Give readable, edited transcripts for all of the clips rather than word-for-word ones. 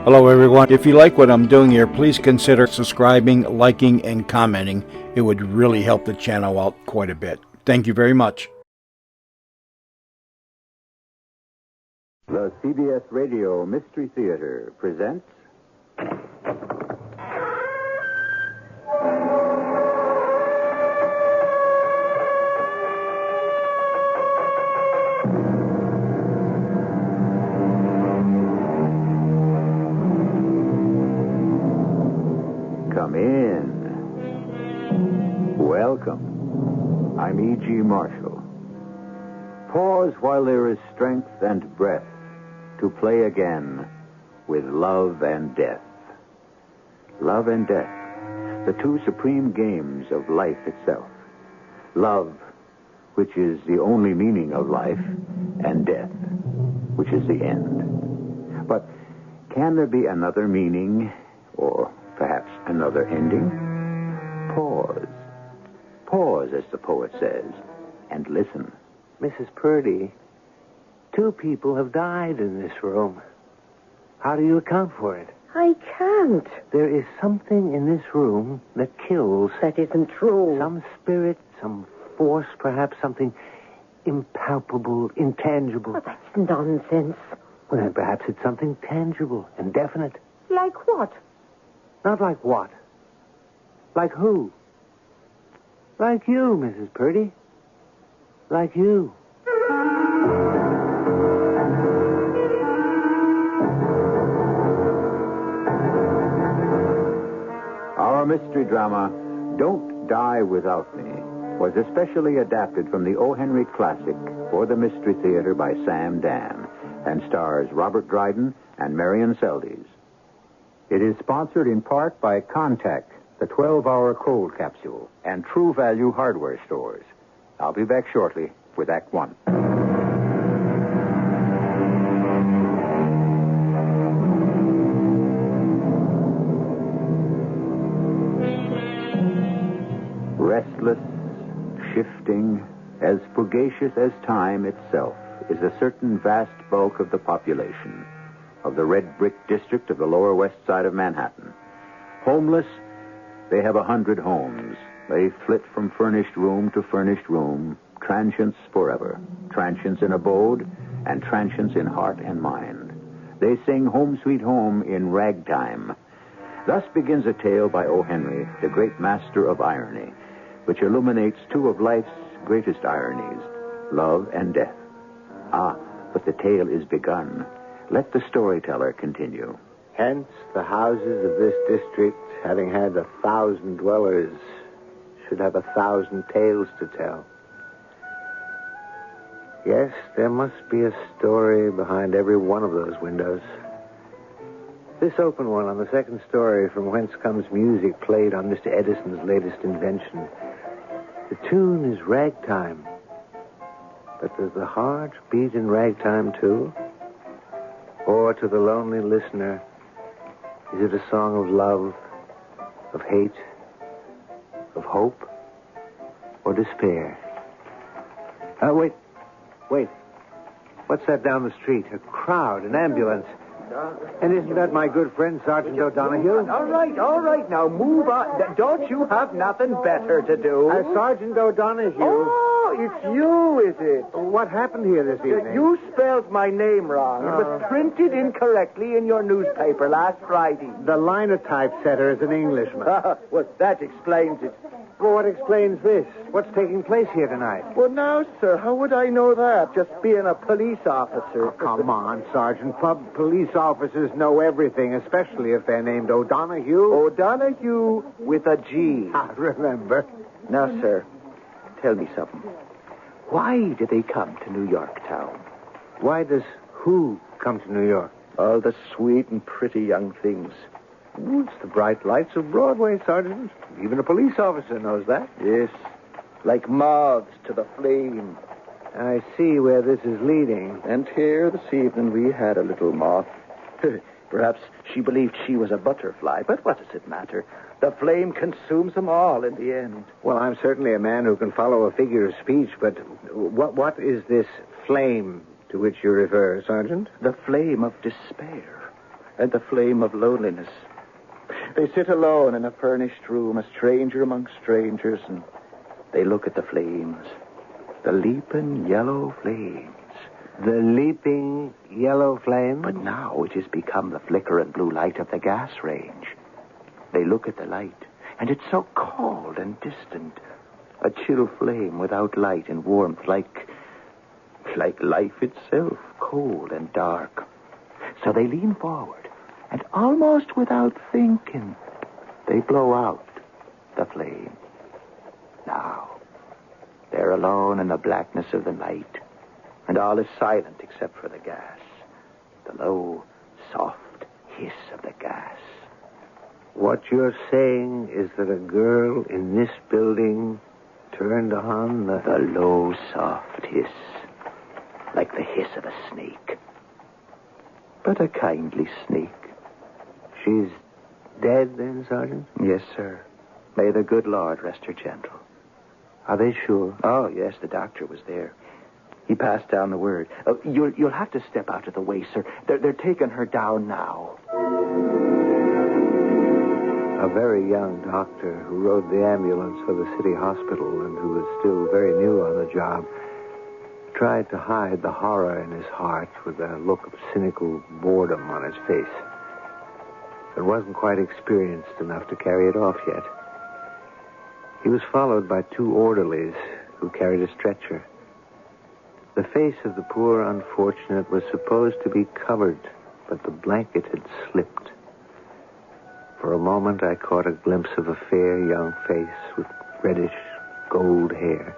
Hello everyone. If you like what I'm doing here, please consider subscribing, liking, and commenting. It would really help the channel out quite a bit. Thank you very much. The CBS Radio Mystery Theater presents... Come in. Welcome. I'm E.G. Marshall. Pause while there is strength and breath to play again with love and death. Love and death, the two supreme games of life itself. Love, which is the only meaning of life, and death, which is the end. But can there be another meaning, or perhaps another ending? Pause. Pause, as the poet says, and listen. Mrs. Purdy, 2 people have died in this room. How do you account for it? I can't. There is something in this room that kills. That isn't true. Some spirit, some force, perhaps something impalpable, intangible. Oh, that's nonsense. Well, then perhaps it's something tangible and definite. Like what? Not like what? Like who? Like you, Mrs. Purdy. Like you. Our mystery drama, Don't Die Without Me, was especially adapted from the O. Henry classic for the Mystery Theater by Sam Dan and stars Robert Dryden and Marian Seldes. It is sponsored in part by Contact, the 12-hour cold capsule, and True Value hardware stores. I'll be back shortly with Act One. Restless, shifting, as fugacious as time itself, is a certain vast bulk of the population of the red brick district of the lower west side of Manhattan. Homeless, they have 100 homes. They flit from furnished room to furnished room, transients forever, transients in abode, and transients in heart and mind. They sing Home Sweet Home in ragtime. Thus begins a tale by O. Henry, the great master of irony, which illuminates 2 of life's greatest ironies, love and death. Ah, but the tale is begun. Let the storyteller continue. Hence, the houses of this district, having had 1,000 dwellers, should have 1,000 tales to tell. Yes, there must be a story behind every one of those windows. This open one on the 2nd story, from whence comes music played on Mr. Edison's latest invention. The tune is ragtime. But does the heart beat in ragtime, too? Or to the lonely listener, is it a song of love, of hate, of hope, or despair? Wait. What's that down the street? A crowd, an ambulance. And isn't that my good friend, Sergeant O'Donoghue? All right, now move on. Don't you have nothing better to do? Sergeant O'Donoghue. Oh, it's you, is it? What happened here this evening? You spelled my name wrong. It was printed incorrectly in your newspaper last Friday. The linotype setter is an Englishman. Well, that explains it. Well, what explains this? What's taking place here tonight? Well, now, sir, how would I know that? Just being a police officer. Oh, come on, Sergeant. Police officers know everything, especially if they're named O'Donoghue. O'Donoghue with a G. I remember. Now, sir, tell me something. Why do they come to New York town? Why does who come to New York? All the sweet and pretty young things. Ooh, it's the bright lights of Broadway, Sergeant. Even a police officer knows that. Yes, like moths to the flame. I see where this is leading. And here this evening we had a little moth. Perhaps she believed she was a butterfly, but what does it matter? The flame consumes them all in the end. Well, I'm certainly a man who can follow a figure of speech, but what is this flame to which you refer, Sergeant? The flame of despair. and the flame of loneliness. They sit alone in a furnished room, a stranger among strangers, and they look at the flames. The leaping yellow flames. The leaping yellow flame? But now it has become the flicker and blue light of the gas range. They look at the light, and it's so cold and distant. A chill flame without light and warmth, like life itself, cold and dark. So they lean forward, and almost without thinking, they blow out the flame. Now, they're alone in the blackness of the night, and all is silent except for the gas. The low, soft hiss of the gas. What you're saying is that a girl in this building turned on the low, soft hiss, like the hiss of a snake. But a kindly snake. She's dead then, Sergeant? Yes, sir. May the good Lord rest her gentle. Are they sure? Oh, yes, the doctor was there. He passed down the word. You'll have to step out of the way, sir. They're taking her down now. A very young doctor who rode the ambulance for the city hospital and who was still very new on the job tried to hide the horror in his heart with a look of cynical boredom on his face. But wasn't quite experienced enough to carry it off yet. He was followed by 2 orderlies who carried a stretcher. The face of the poor unfortunate was supposed to be covered, but the blanket had slipped. For a moment, I caught a glimpse of a fair young face with reddish gold hair.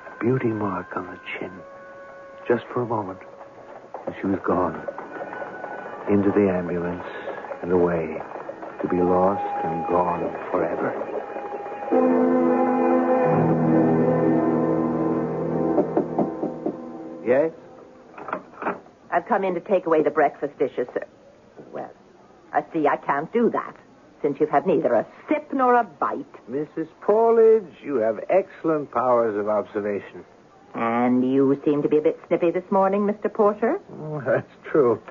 A beauty mark on the chin. Just for a moment. And she was gone. Into the ambulance and away. To be lost and gone forever. Yes? I've come in to take away the breakfast dishes, sir. Well, I see I can't do that, since you've had neither a sip nor a bite. Mrs. Paulidge, you have excellent powers of observation. And you seem to be a bit snippy this morning, Mr. Porter. Oh, that's true.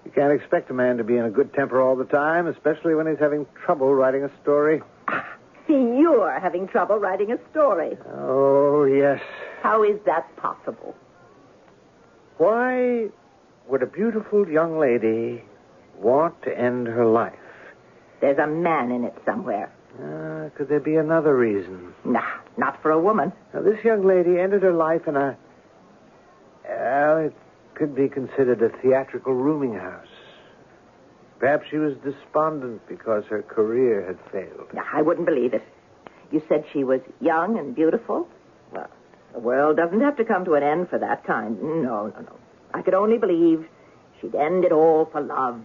You can't expect a man to be in a good temper all the time, especially when he's having trouble writing a story. See, you're having trouble writing a story. Oh, yes. How is that possible? Why would a beautiful young lady want to end her life? There's a man in it somewhere. Could there be another reason? Nah, not for a woman. Now, this young lady ended her life in a... Well, it could be considered a theatrical rooming house. Perhaps she was despondent because her career had failed. Nah, I wouldn't believe it. You said she was young and beautiful? Well, the world doesn't have to come to an end for that kind. No. I could only believe she'd end it all for love.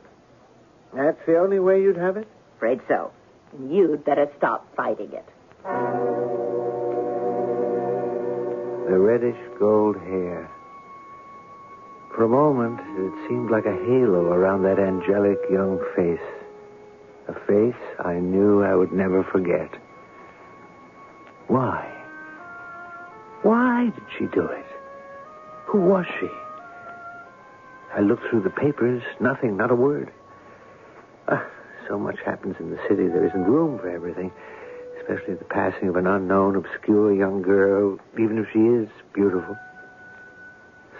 That's the only way you'd have it? Afraid so. And you'd better stop fighting it. The reddish gold hair. For a moment, it seemed like a halo around that angelic young face. A face I knew I would never forget. Why? Why did she do it? Who was she? I looked through the papers. Nothing, not a word. So much happens in the city, there isn't room for everything. Especially the passing of an unknown, obscure young girl, even if she is beautiful.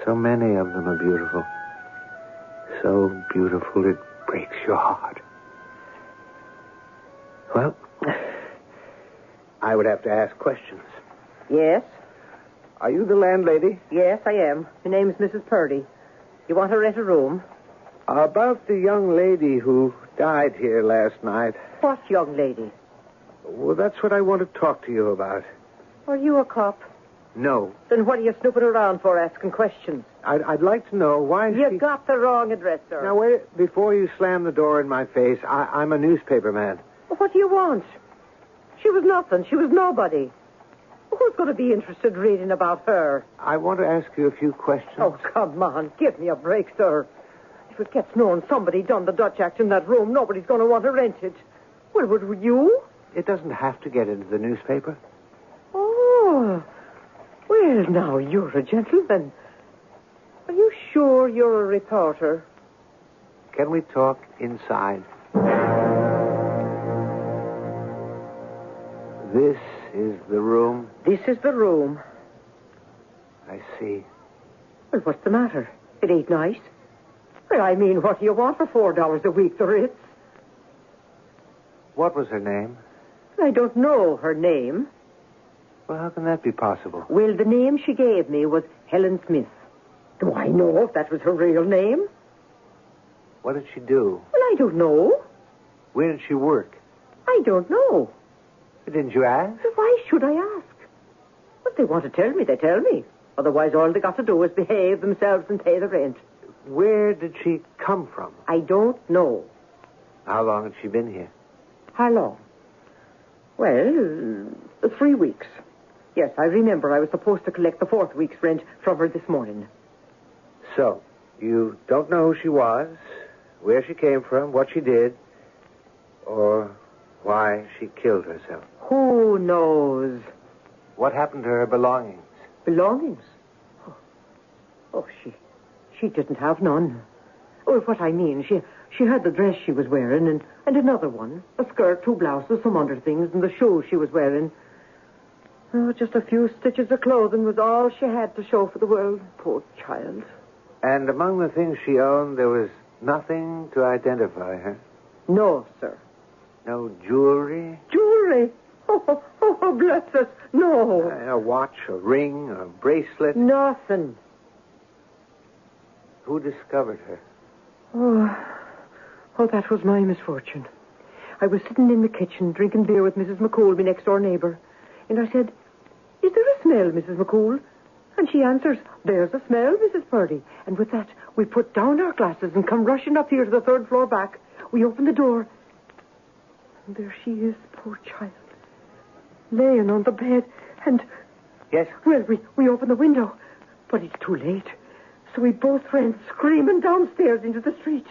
So many of them are beautiful. So beautiful it breaks your heart. Well, I would have to ask questions. Yes? Are you the landlady? Yes, I am. Her name's Mrs. Purdy. You want to rent a room? About the young lady who died here last night. What young lady? Well, that's what I want to talk to you about. Are you a cop? No. Then what are you snooping around for, asking questions? I'd like to know why You got the wrong address, sir. Now, wait, before you slam the door in my face, I'm a newspaper man. What do you want? She was nothing. She was nobody. Who's going to be interested reading about her? I want to ask you a few questions. Oh, come on. Give me a break, sir. If it gets known somebody done the Dutch act in that room, nobody's going to want to rent it. Well, would you? It doesn't have to get into the newspaper. Oh. Well, now, you're a gentleman. Are you sure you're a reporter? Can we talk inside? This is the room. This is the room. I see. Well, what's the matter? It ain't nice. Well, I mean, what do you want for $4 a week, the Ritz? What was her name? I don't know her name. Well, how can that be possible? Well, the name she gave me was Helen Smith. Do I know if that was her real name? What did she do? Well, I don't know. Where did she work? I don't know. Didn't you ask? Well, why should I ask? If they want to tell me, they tell me. Otherwise, all they got to do is behave themselves and pay the rent. Where did she come from? I don't know. How long had she been here? How long? Well, 3 weeks. Yes, I remember I was supposed to collect the 4th week's rent from her this morning. So, you don't know who she was, where she came from, what she did, or why she killed herself. Who knows? What happened to her belongings? Belongings? Oh, she didn't have none. Oh, what I mean, she had the dress she was wearing and another one, a skirt, 2 blouses, some underthings, and the shoes she was wearing. Oh, just a few stitches of clothing was all she had to show for the world. Poor child. And among the things she owned, there was nothing to identify her? No, sir. No jewelry? Jewelry? Oh, bless us. No. A watch, a ring, a bracelet? Nothing. Who discovered her? Oh, that was my misfortune. I was sitting in the kitchen drinking beer with Mrs. McCool, my next-door neighbor. And I said, "Is there a smell, Mrs. McCool?" And she answers, "There's a smell, Mrs. Purdy." And with that, we put down our glasses and come rushing up here to the 3rd floor back. We open the door. And there she is, poor child, laying on the bed. And... Yes? Well, we open the window, but it's too late. So we both ran screaming downstairs into the street.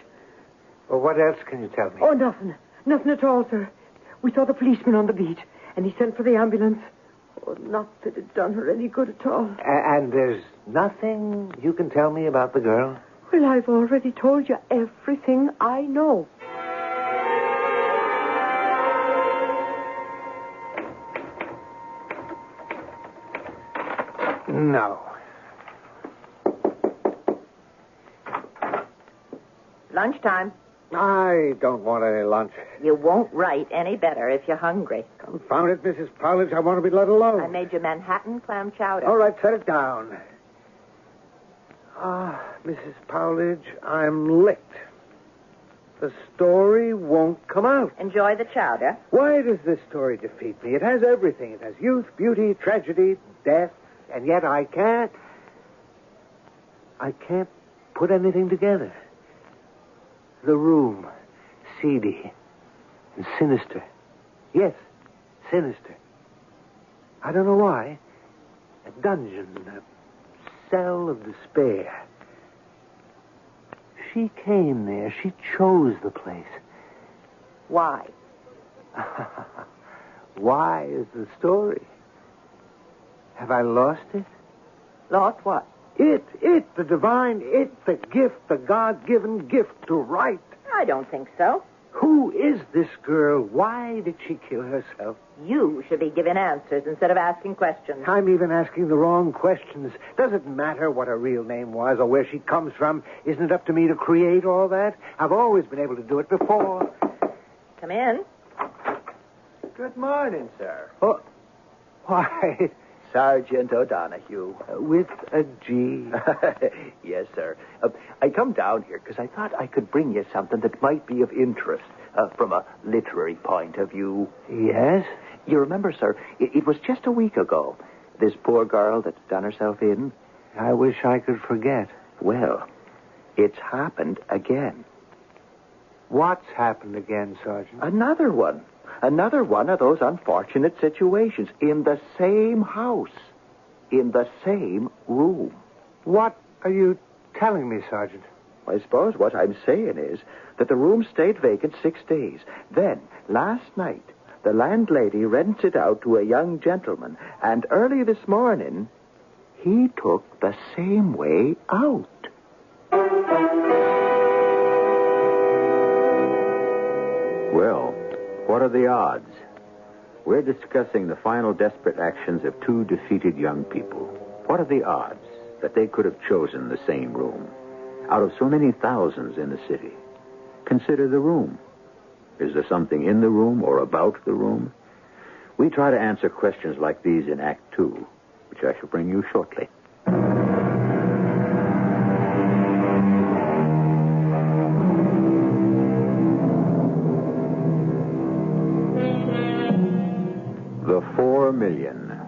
Well, what else can you tell me? Oh, nothing. Nothing at all, sir. We saw the policeman on the beat, and he sent for the ambulance. Oh, not that it done her any good at all. And there's nothing you can tell me about the girl? Well, I've already told you everything I know. No. Lunchtime. I don't want any lunch. You won't write any better if you're hungry. Confound it, Mrs. Powledge. I want to be let alone. I made you Manhattan clam chowder. All right, set it down. Mrs. Powledge, I'm licked. The story won't come out. Enjoy the chowder. Why does this story defeat me? It has everything. It has youth, beauty, tragedy, death, and yet I can't put anything together. The room, seedy and sinister. Yes, sinister. I don't know why. A dungeon, a cell of despair. She came there. She chose the place. Why? Why is the story? Have I lost it? Lost what? It, the divine, the gift, the God-given gift to write. I don't think so. Who is this girl? Why did she kill herself? You should be giving answers instead of asking questions. I'm even asking the wrong questions. Does it matter what her real name was or where she comes from? Isn't it up to me to create all that? I've always been able to do it before. Come in. Good morning, sir. Oh, why, Sergeant O'Donoghue. with a G. Yes, sir. I come down here because I thought I could bring you something that might be of interest from a literary point of view. Yes? You remember, sir, it was just a week ago. This poor girl that's done herself in. I wish I could forget. Well, it's happened again. What's happened again, Sergeant? Another one. Another one of those unfortunate situations in the same house, in the same room. What are you telling me, Sergeant? I suppose what I'm saying is that the room stayed vacant 6 days. Then, last night, the landlady rented it out to a young gentleman, and early this morning, he took the same way out. Well, what are the odds? We're discussing the final desperate actions of two defeated young people. What are the odds that they could have chosen the same room out of so many thousands in the city? Consider the room. Is there something in the room or about the room? We try to answer questions like these in Act 2, which I shall bring you shortly. The 4 million.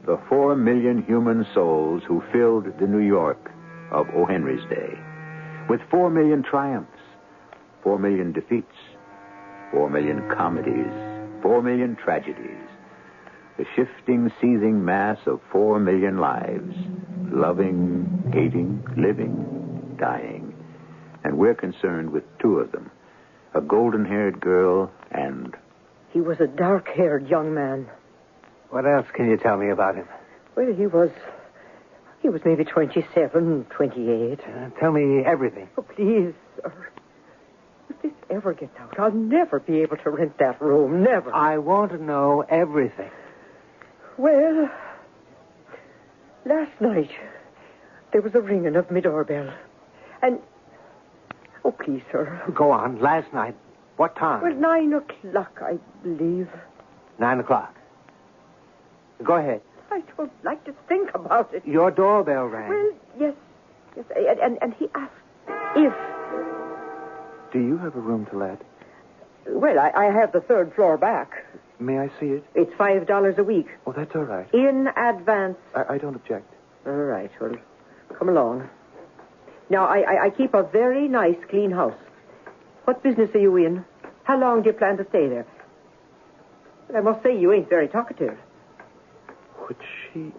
The 4 million human souls who filled the New York of O. Henry's day. With 4 million triumphs, 4 million defeats, 4 million comedies, 4 million tragedies. The shifting, seething mass of 4 million lives. Loving, hating, living, dying. And we're concerned with two of them. A golden-haired girl and... He was a dark-haired young man. What else can you tell me about him? Well, he was maybe 27, 28. Tell me everything. Oh, please, sir. If this ever gets out, I'll never be able to rent that room. Never. I want to know everything. Well, last night, there was a ringing of my doorbell. And... Oh, please, sir. Go on. Last night. What time? Well, 9 o'clock, I believe. 9 o'clock. Go ahead. I don't like to think about it. Your doorbell rang. Well, yes. And he asked if... Do you have a room to let? Well, I have the third floor back. May I see it? It's $5 a week. Oh, that's all right. In advance. I don't object. All right, well, come along. Now, I keep a very nice, clean house. What business are you in? How long do you plan to stay there? Well, I must say you ain't very talkative. Would she...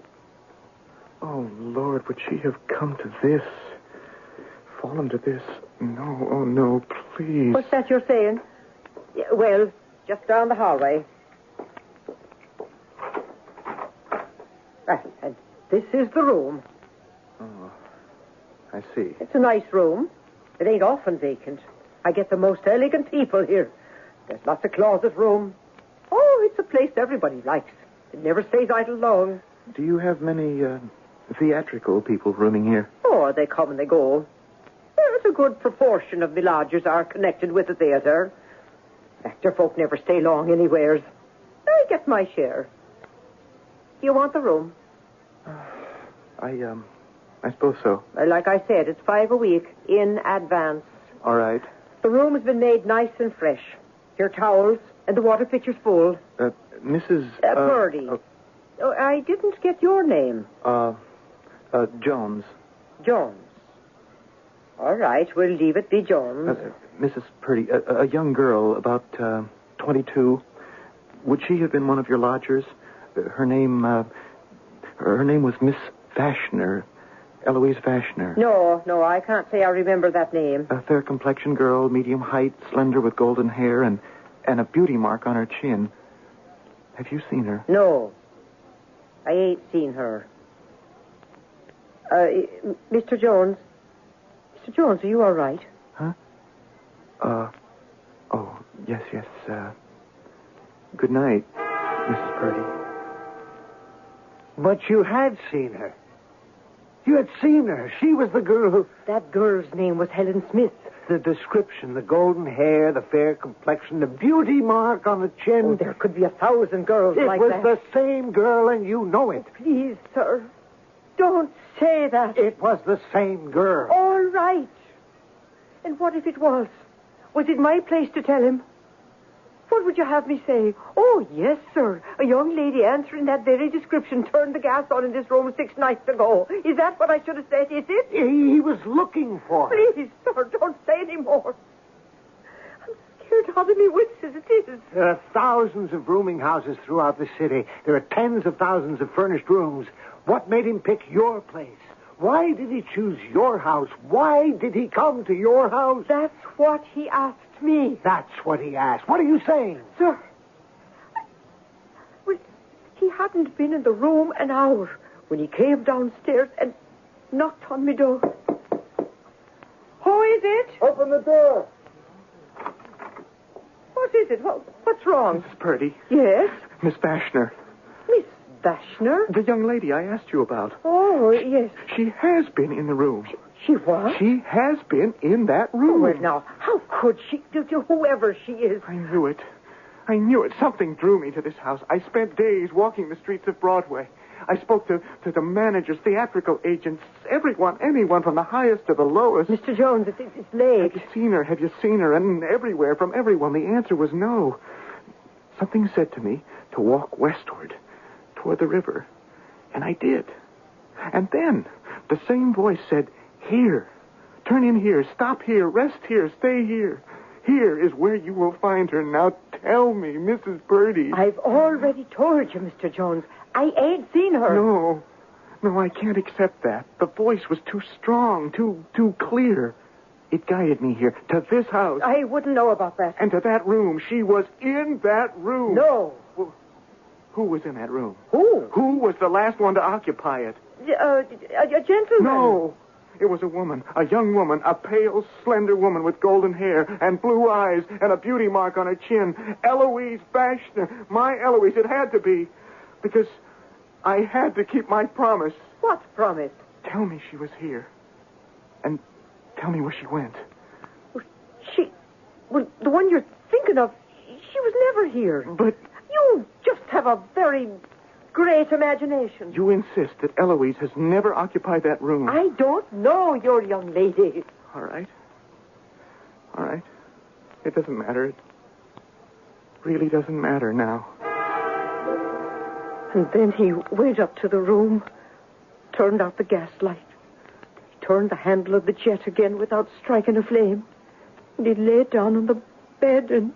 Oh, Lord, would she have come to this? Fallen to this? No, oh, no, please. What's that you're saying? Yeah, well, just down the hallway. Right, and this is the room. Oh, I see. It's a nice room. It ain't often vacant. I get the most elegant people here. There's lots of closet room. Oh, it's a place everybody likes. It never stays idle long. Do you have many theatrical people rooming here? Oh, they come and they go. There's a good proportion of me lodgers are connected with the theater. Actor folk never stay long anywheres. I get my share. Do you want the room? I suppose so. Well, like I said, it's $5 a week in advance. All right. The room has been made nice and fresh. Your towels and the water pitcher's full. Mrs. Purdy. Oh, I didn't get your name. Jones. Jones. All right, we'll leave it be Jones. Mrs. Purdy, a young girl, about 22. Would she have been one of your lodgers? Her name was Miss Vashner. Eloise Vashner. No, I can't say I remember that name. A fair complexion girl, medium height, slender with golden hair, and a beauty mark on her chin. Have you seen her? No, I ain't seen her. Mr. Jones. Mr. Jones, are you all right? Huh? Oh, yes. Good night, Mrs. Purdy. But you had seen her. You had seen her. She was the girl who... That girl's name was Helen Smith. The description, the golden hair, the fair complexion, the beauty mark on the chin. Oh, there could be 1,000 girls like that. It was the same girl, and you know it. Please, sir, don't say that. It was the same girl. All right. And what if it was? Was it my place to tell him? What would you have me say? Oh, yes, sir. A young lady answering that very description turned the gas on in this room 6 nights ago. Is that what I should have said? Is it? He was looking for her. Please, sir, don't say any more. I'm scared out of me wits as it is. There are thousands of rooming houses throughout the city. There are tens of thousands of furnished rooms. What made him pick your place? Why did he choose your house? Why did he come to your house? That's what he asked me. That's what he asked. What are you saying? Sir, well, he hadn't been in the room an hour when he came downstairs and knocked on my door. Who is it? Open the door. What is it? What's wrong? Mrs. Purdy. Yes? Miss Bashner. Miss Bashner? The young lady I asked you about. Oh, yes. She has been in the room. She what? She has been in that room. Well, now, how could she, whoever she is? I knew it. I knew it. Something drew me to this house. I spent days walking the streets of Broadway. I spoke to the managers, theatrical agents, anyone from the highest to the lowest. Mr. Jones, it's late. Have you seen her? Have you seen her? And everywhere, from everyone, the answer was no. Something said to me to walk westward, toward the river. And I did. And then the same voice said, here. Turn in here. Stop here. Rest here. Stay here. Here is where you will find her. Now tell me, Mrs. Purdy. I've already told you, Mr. Jones. I ain't seen her. No, I can't accept that. The voice was too strong, too clear. It guided me here, to this house. I wouldn't know about that. And to that room. She was in that room. No. Well, who was in that room? Who? Who was the last one to occupy it? A gentleman. No. It was a woman, a young woman, a pale, slender woman with golden hair and blue eyes and a beauty mark on her chin. Eloise Bashner. My Eloise. It had to be. Because I had to keep my promise. What promise? Tell me she was here. And tell me where she went. Well, the one you're thinking of, she was never here. But... You just have a very great imagination. You insist that Eloise has never occupied that room. I don't know your young lady. All right. It doesn't matter. It really doesn't matter now. And then he went up to the room, turned out the gas light, turned the handle of the jet again without striking a flame, and he lay down on the bed and...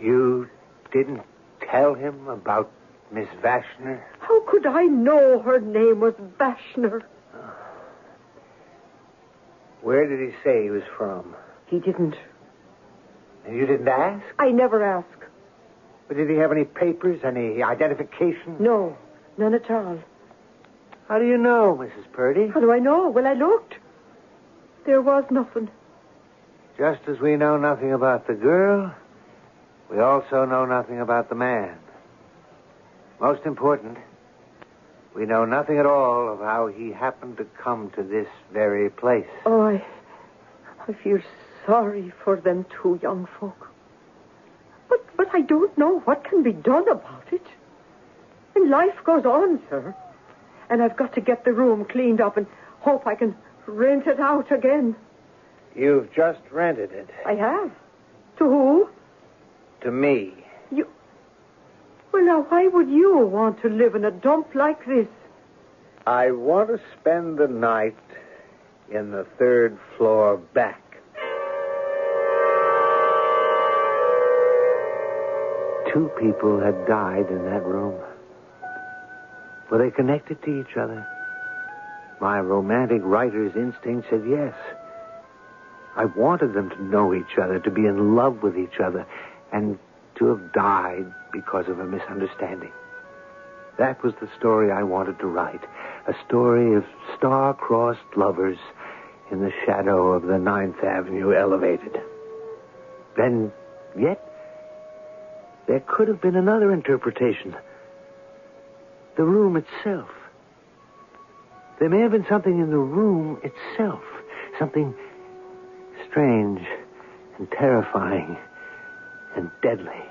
You didn't tell him about Miss Vashner? How could I know her name was Bashner? Where did he say he was from? He didn't. And you didn't ask? I never asked. But did he have any papers, any identification? No, none at all. How do you know, Mrs. Purdy? How do I know? Well, I looked. There was nothing. Just as we know nothing about the girl, we also know nothing about the man. Most important, we know nothing at all of how he happened to come to this very place. Oh, I feel sorry for them two young folk. But I don't know what can be done about it. And life goes on, sir. And I've got to get the room cleaned up and hope I can rent it out again. You've just rented it. I have. To who? To me. You... Well, now, why would you want to live in a dump like this? I want to spend the night in the third floor back. Two people had died in that room. Were they connected to each other? My romantic writer's instinct said yes. I wanted them to know each other, to be in love with each other, and to have died because of a misunderstanding. That was the story I wanted to write. A story of star-crossed lovers in the shadow of the 9th Avenue elevated. And yet, there could have been another interpretation. The room itself. There may have been something in the room itself. Something strange and terrifying and deadly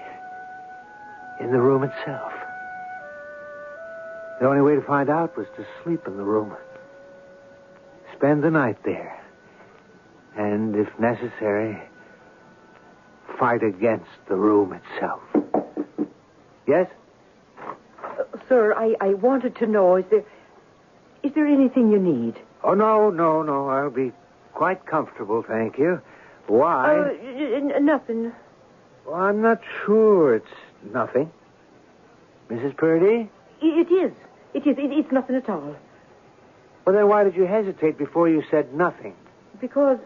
in the room itself. The only way to find out was to sleep in the room. Spend the night there. And, if necessary, fight against the room itself. Yes? Sir, I wanted to know, is there anything you need? Oh, no. I'll be quite comfortable, thank you. Why? Nothing. Well, I'm not sure it's nothing. Mrs. Purdy? It is. It's nothing at all. Well, then why did you hesitate before you said nothing? Because,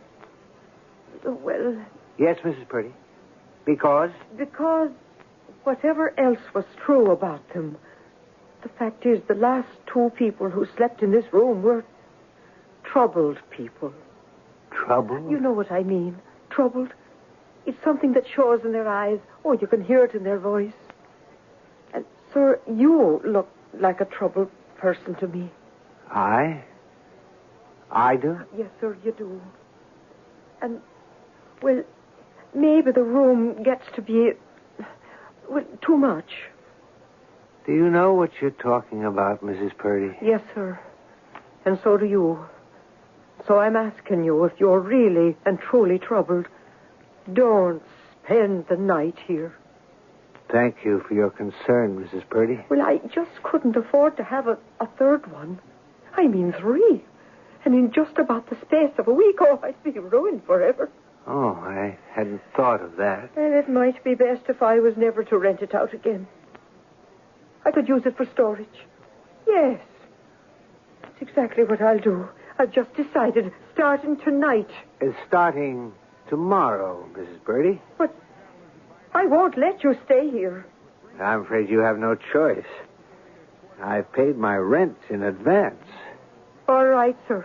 well... Yes, Mrs. Purdy. Because? Because whatever else was true about them, the fact is the last two people who slept in this room were troubled people. Troubled? You know what I mean. Troubled. It's something that shows in their eyes. Oh, you can hear it in their voice. And, sir, you look like a troubled person to me. I do? Yes, sir, you do. And, well, maybe the room gets to be, well, too much. Do you know what you're talking about, Mrs. Purdy? Yes, sir. And so do you. So I'm asking you, if you're really and truly troubled, don't spend the night here. Thank you for your concern, Mrs. Purdy. Well, I just couldn't afford to have a third one. I mean 3. And in just about the space of a week, oh, I'd be ruined forever. Oh, I hadn't thought of that. And it might be best if I was never to rent it out again. I could use it for storage. Yes. That's exactly what I'll do. I've just decided, starting tonight. It's starting tomorrow, Mrs. Purdy. But I won't let you stay here. I'm afraid you have no choice. I've paid my rent in advance. All right, sir.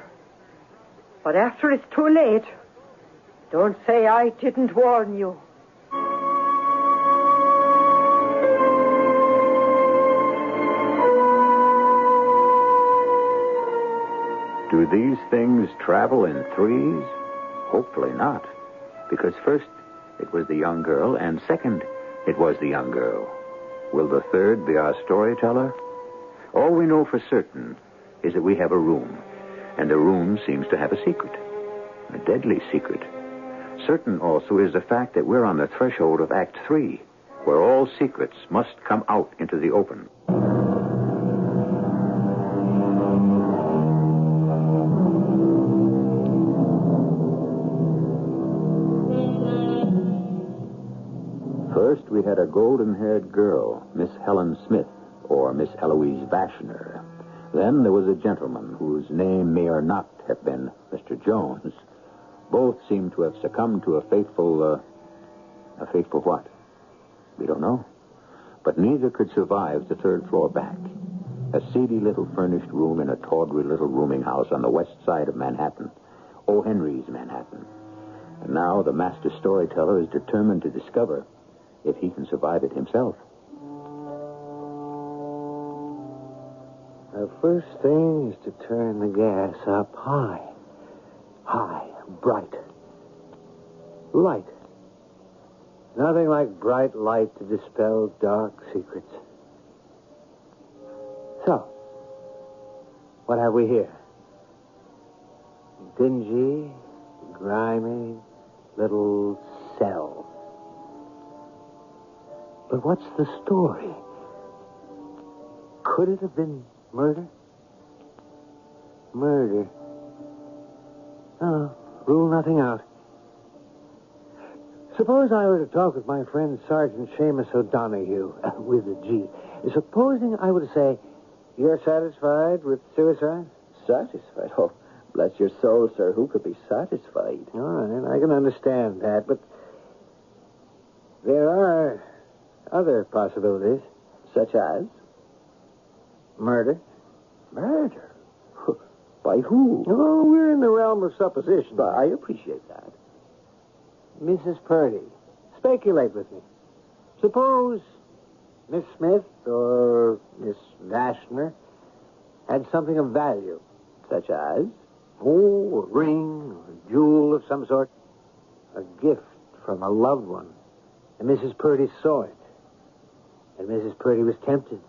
But after it's too late, don't say I didn't warn you. Do these things travel in threes? Hopefully not. Because first, it was the young girl, and second, it was the young girl. Will the third be our storyteller? All we know for certain is that we have a room, and the room seems to have a secret, a deadly secret. Certain also is the fact that we're on the threshold of Act 3, where all secrets must come out into the open. First, we had a golden-haired girl, Miss Helen Smith, or Miss Eloise Vashner. Then there was a gentleman whose name may or not have been Mr. Jones. Both seem to have succumbed to a fateful what? We don't know. But neither could survive the third floor back. A seedy little furnished room in a tawdry little rooming house on the west side of Manhattan. O. Henry's Manhattan. And now the master storyteller is determined to discover if he can survive it himself. The first thing is to turn the gas up high. High, bright. Light. Nothing like bright light to dispel dark secrets. So, what have we here? Dingy, grimy little cell. But what's the story? Could it have been murder? Murder. Oh, rule nothing out. Suppose I were to talk with my friend Sergeant Seamus O'Donoghue, with a G. Supposing I were to say, you're satisfied with suicide? Satisfied? Oh, bless your soul, sir. Who could be satisfied? All right, I can understand that, but there are other possibilities. Such as? Murder. Murder? By who? Oh, we're in the realm of supposition. But I appreciate that. Mrs. Purdy, speculate with me. Suppose Miss Smith or Miss Vashner had something of value. Such as? Oh, a ring, or a jewel of some sort. A gift from a loved one. And Mrs. Purdy saw it. And Mrs. Purdy was tempted.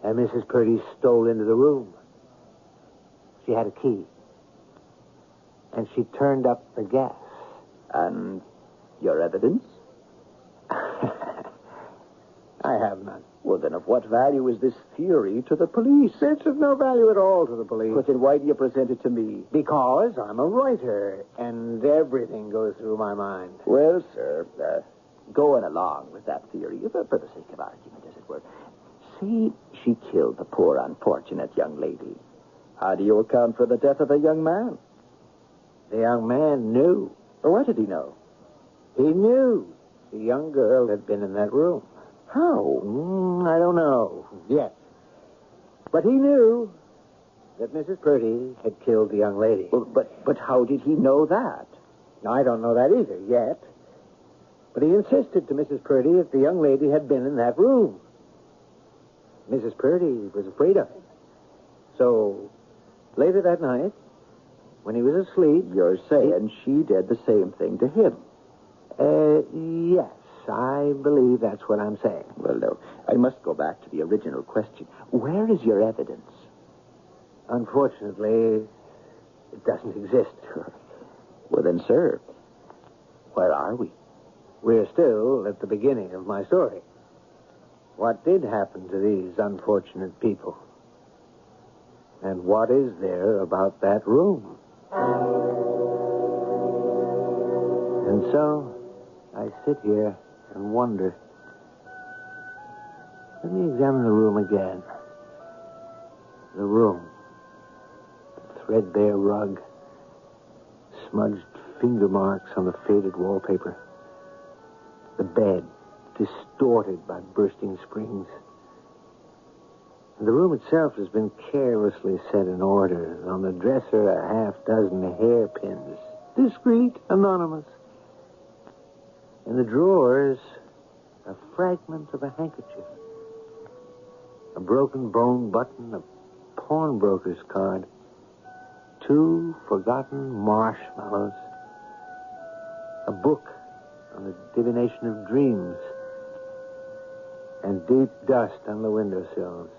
And Mrs. Purdy stole into the room. She had a key. And she turned up the gas. And your evidence? I have none. Well, then of what value is this theory to the police? It's of no value at all to the police. But then why do you present it to me? Because I'm a writer, and everything goes through my mind. Well, sir, going along with that theory, for the sake of argument, as it were, see, she killed the poor, unfortunate young lady. How do you account for the death of the young man? The young man knew. Or what did he know? He knew the young girl had been in that room. How? I don't know yet. But he knew that Mrs. Purdy had killed the young lady. Well, but how did he know that? I don't know that either yet. But he insisted to Mrs. Purdy if the young lady had been in that room. Mrs. Purdy was afraid of him. So, later that night, when he was asleep... You're saying she did the same thing to him. Yes, I believe that's what I'm saying. Well, no, I must go back to the original question. Where is your evidence? Unfortunately, it doesn't exist. Well, then, sir, where are we? We're still at the beginning of my story. What did happen to these unfortunate people? And what is there about that room? And so, I sit here and wonder. Let me examine the room again. The room. The threadbare rug. Smudged finger marks on the faded wallpaper. The bed, distorted by bursting springs. The room itself has been carelessly set in order. On the dresser, a half-dozen hairpins. Discreet, anonymous. In the drawers, a fragment of a handkerchief. A broken bone button, a pawnbroker's card. 2 forgotten marshmallows. A book on the divination of dreams. And deep dust on the windowsills.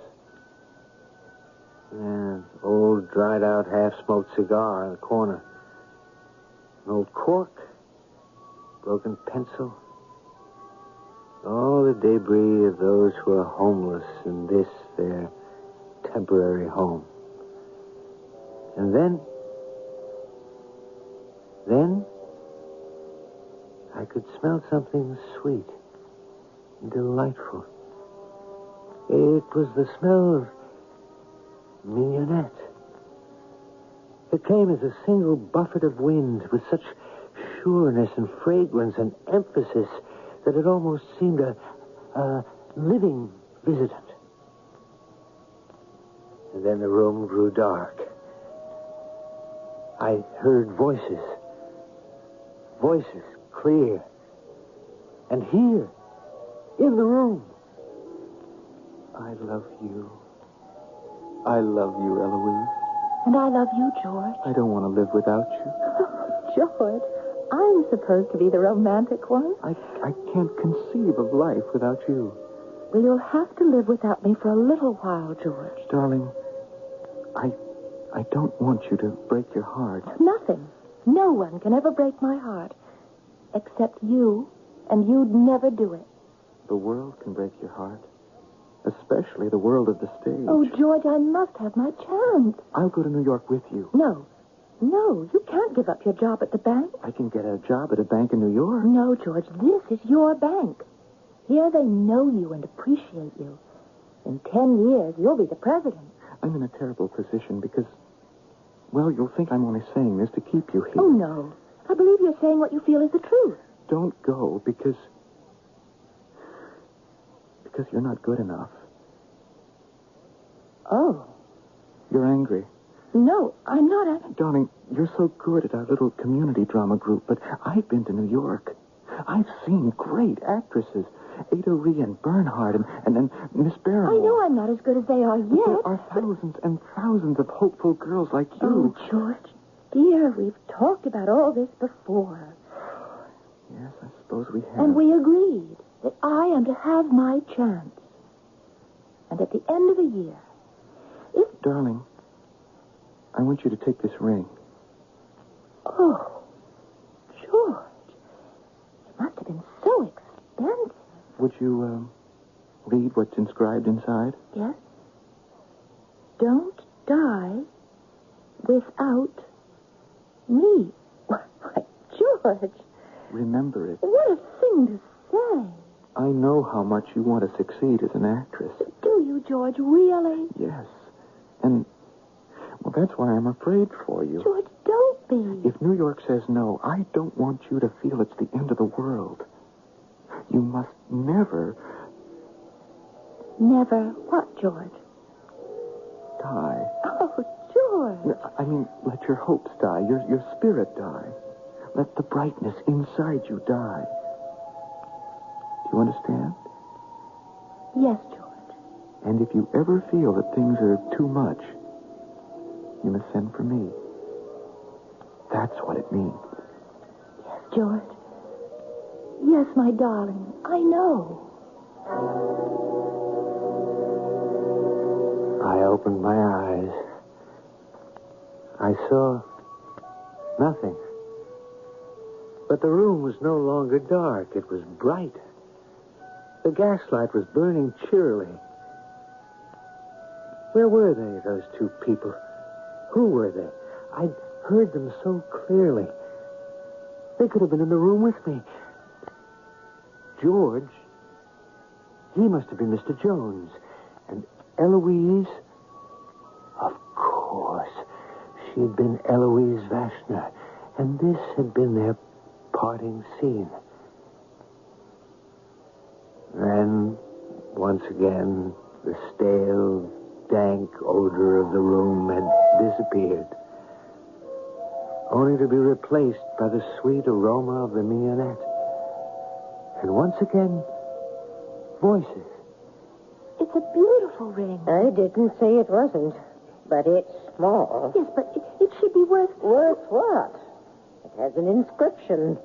An old, dried-out, half-smoked cigar in the corner. An old cork. Broken pencil. All the debris of those who are homeless in this, their temporary home. And then I could smell something sweet and delightful. It was the smell of mignonette. It came as a single buffet of wind with such sureness and fragrance and emphasis that it almost seemed a living visitant. And then the room grew dark. I heard voices. Voices, clear. And here, in the room. I love you. I love you, Eloise. And I love you, George. I don't want to live without you. George, I'm supposed to be the romantic one. I can't conceive of life without you. Well, you'll have to live without me for a little while, George. Darling, I don't want you to break your heart. Nothing. No one can ever break my heart. Except you, and you'd never do it. The world can break your heart. Especially the world of the stage. Oh, George, I must have my chance. I'll go to New York with you. No, you can't give up your job at the bank. I can get a job at a bank in New York. No, George, this is your bank. Here they know you and appreciate you. In 10 years, you'll be the president. I'm in a terrible position because, well, you'll think I'm only saying this to keep you here. Oh, no. I believe you're saying what you feel is the truth. Don't go because you're not good enough. Oh. You're angry. No, I'm not angry. Darling, you're so good at our little community drama group, but I've been to New York. I've seen great actresses. Ada Ree and Bernhardt and Miss Barrymore. I know I'm not as good as they are yet. But there are thousands and thousands of hopeful girls like you. Oh, George, dear, we've talked about all this before. Yes, I suppose we have. And we agreed that I am to have my chance. And at the end of the year, if... Darling, I want you to take this ring. Oh, George, it must have been so expensive. Would you, read what's inscribed inside? Yes. Don't die without me. Why, George. Remember it. What a thing to say. I know how much you want to succeed as an actress. Do you, George, really? Yes. And, well, that's why I'm afraid for you. George, don't be. If New York says no, I don't want you to feel it's the end of the world. You must never... Never what, George? Die. Oh, George. I mean, let your hopes die, your spirit die. Let the brightness inside you die. You understand? Yes, George. And if you ever feel that things are too much, you must send for me. That's what it means. Yes, George. Yes, my darling. I know. I opened my eyes. I saw nothing. But the room was no longer dark. It was bright. The gaslight was burning cheerily. Where were they, those two people? Who were they? I'd heard them so clearly. They could have been in the room with me. George, he must have been Mr. Jones. And Eloise, of course, she had been Eloise Vashner. And this had been their parting scene. Then, once again, the stale, dank odor of the room had disappeared, only to be replaced by the sweet aroma of the mignonette. And once again, voices. It's a beautiful ring. I didn't say it wasn't, but it's small. Yes, but it should be worth... Worth what? It has an inscription.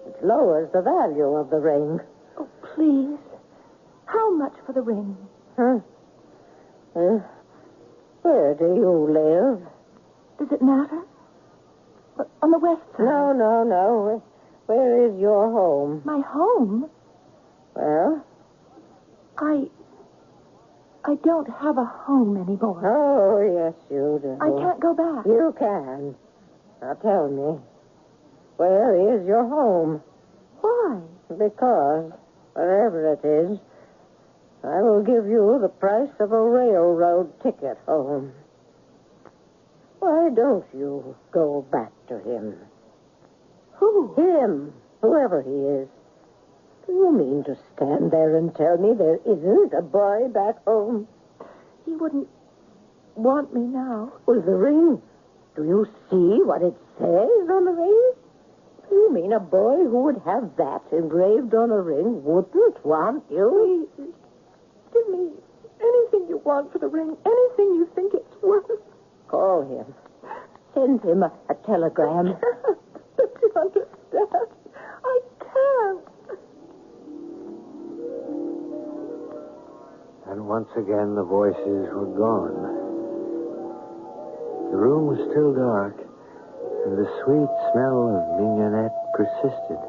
It lowers the value of the ring. Oh, please. How much for the ring? Huh? Where do you live? Does it matter? On the west side. No. Where is your home? My home? Well? I don't have a home anymore. Oh, yes, you do. I can't go back. You can. Now tell me, where is your home? Why? Because, wherever it is, I will give you the price of a railroad ticket home. Why don't you go back to him? Who? Him, whoever he is. Do you mean to stand there and tell me there isn't a boy back home? He wouldn't want me now. Well, the ring. Do you see what it says on the ring? Do you mean a boy who would have that engraved on a ring wouldn't want you? Please, give me anything you want for the ring, anything you think it's worth. Call him. Send him a telegram. Don't you understand? I can't. And once again, the voices were gone. The room was still dark, and the sweet smell of mignonette persisted.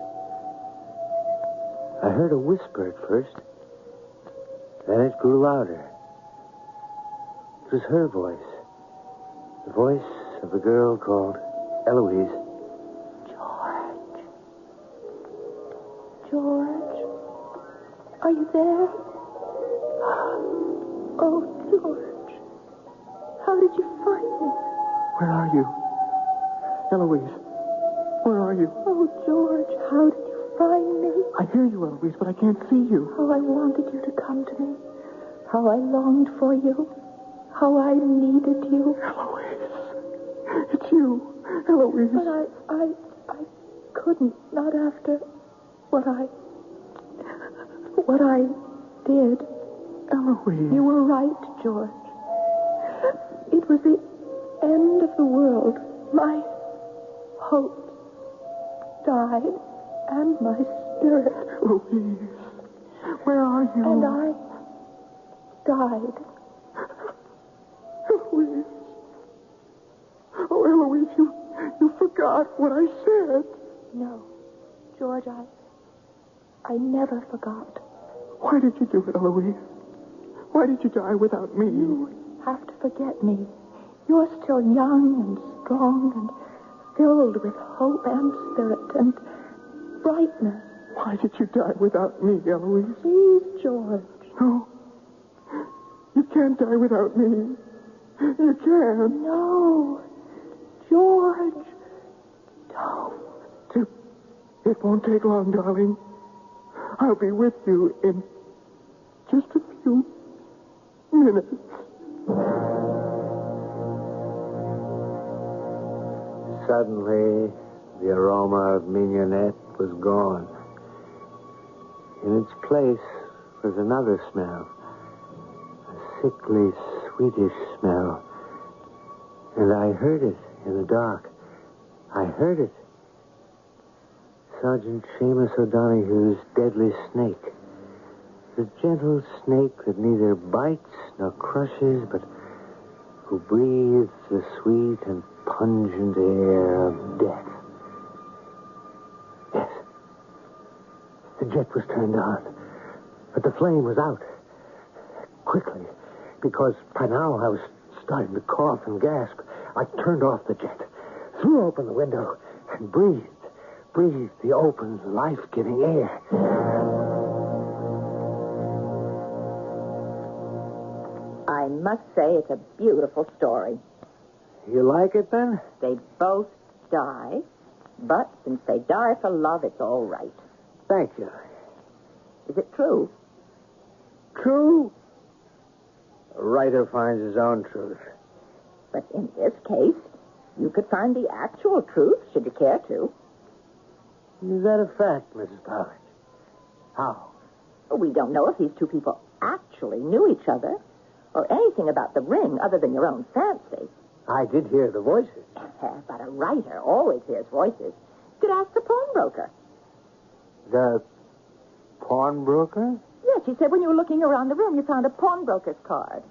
I heard a whisper at first. Then it grew louder. It was her voice. The voice of the girl called Eloise. George? Are you there? Oh, George. How did you find me? Where are you? Eloise, where are you? Oh, George, how did you find me? I hear you, Eloise, but I can't see you. How I wanted you to come to me. How I longed for you. How I needed you. Eloise. It's you. Eloise. But I couldn't, not after what I did. Eloise. You were right, George. It was the end of the world. My hopes died, and my spirit. Eloise. Where are you? And I died. Eloise. Oh, Eloise, you forgot what I said. No, George, I never forgot. Why did you do it, Eloise? Why did you die without me? You have to forget me. You're still young and strong and filled with hope and spirit and brightness. Why did you die without me, Eloise? Please, George. No. You can't die without me. You can't. No. George. Don't. It won't take long, darling. I'll be with you in just a few minutes. Suddenly, the aroma of mignonette was gone. In its place was another smell. A sickly, sweetish smell. And I heard it in the dark. I heard it. Sergeant Seamus O'Donoghue's deadly snake. The gentle snake that neither bites nor crushes, but who breathes the sweet and pungent air of death. Yes. The jet was turned on, but the flame was out. Quickly, because by now I was starting to cough and gasp, I turned off the jet, threw open the window, and breathed the open, life-giving air. I must say it's a beautiful story. You like it, then? They both die, but since they die for love, it's all right. Thank you. Is it true? True? A writer finds his own truth. But in this case, you could find the actual truth, should you care to. Is that a fact, Mrs. Powers? How? We don't know if these two people actually knew each other, or anything about the ring other than your own fancy. I did hear the voices. But a writer always hears voices. You could ask the pawnbroker. The pawnbroker? Yes, she said when you were looking around the room, you found a pawnbroker's card.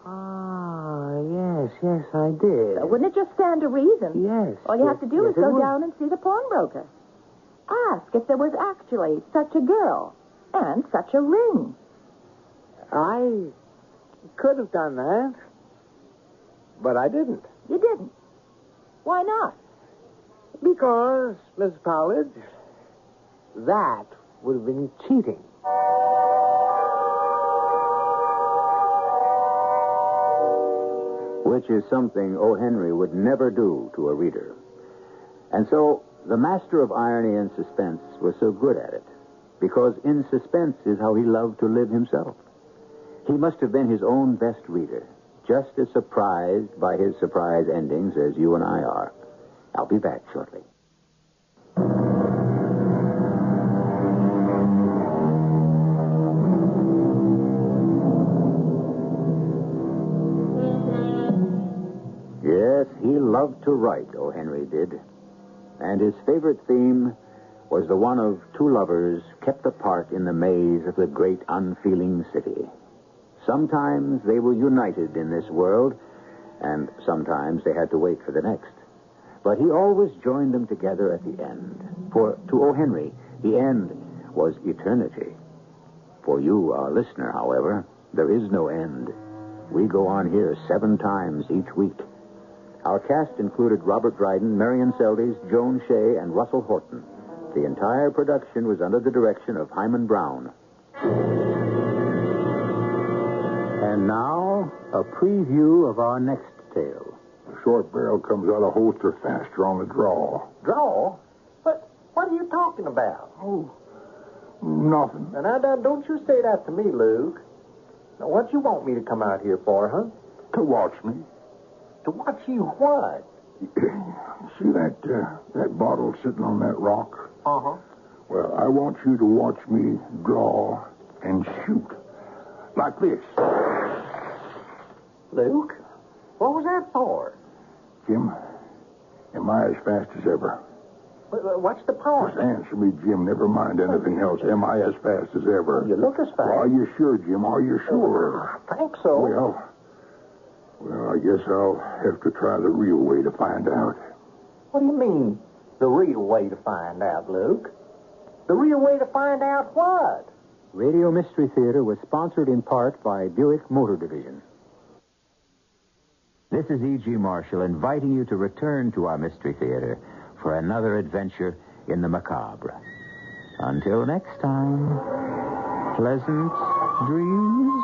Ah, yes, I did. So wouldn't it just stand to reason? Yes. All you have to do is go would. down and see the pawnbroker. Ask if there was actually such a girl and such a ring. I could have done that, but I didn't. You didn't. Why not? Because, Miss Powledge, that would have been cheating. Which is something O. Henry would never do to a reader. And so, the master of irony and suspense was so good at it, because in suspense is how he loved to live himself. He must have been his own best reader, just as surprised by his surprise endings as you and I are. I'll be back shortly. Yes, he loved to write, O. Henry did. And his favorite theme was the one of two lovers kept apart in the maze of the great unfeeling city. Sometimes they were united in this world, and sometimes they had to wait for the next. But he always joined them together at the end. For to O. Henry, the end was eternity. For you, our listener, however, there is no end. We go on here 7 times each week. Our cast included Robert Dryden, Marian Seldes, Joan Shay, and Russell Horton. The entire production was under the direction of Hyman Brown. And now, a preview of our next tale. The short barrel comes out of holster faster on the draw. Draw? But what are you talking about? Oh, nothing. Now, don't you say that to me, Luke. Now, what you want me to come out here for, huh? To watch me. To watch you what? See that bottle sitting on that rock? Uh-huh. Well, I want you to watch me draw and shoot. Like this. Luke, what was that for? Jim, am I as fast as ever? What's the point? Just answer me, Jim. Never mind anything else. Am I as fast as ever? You look as fast. Well, are you sure, Jim? Are you sure? I think so. Well, I guess I'll have to try the real way to find out. What do you mean, the real way to find out, Luke? The real way to find out what? Radio Mystery Theater was sponsored in part by Buick Motor Division. This is E.G. Marshall inviting you to return to our Mystery Theater for another adventure in the macabre. Until next time, pleasant dreams.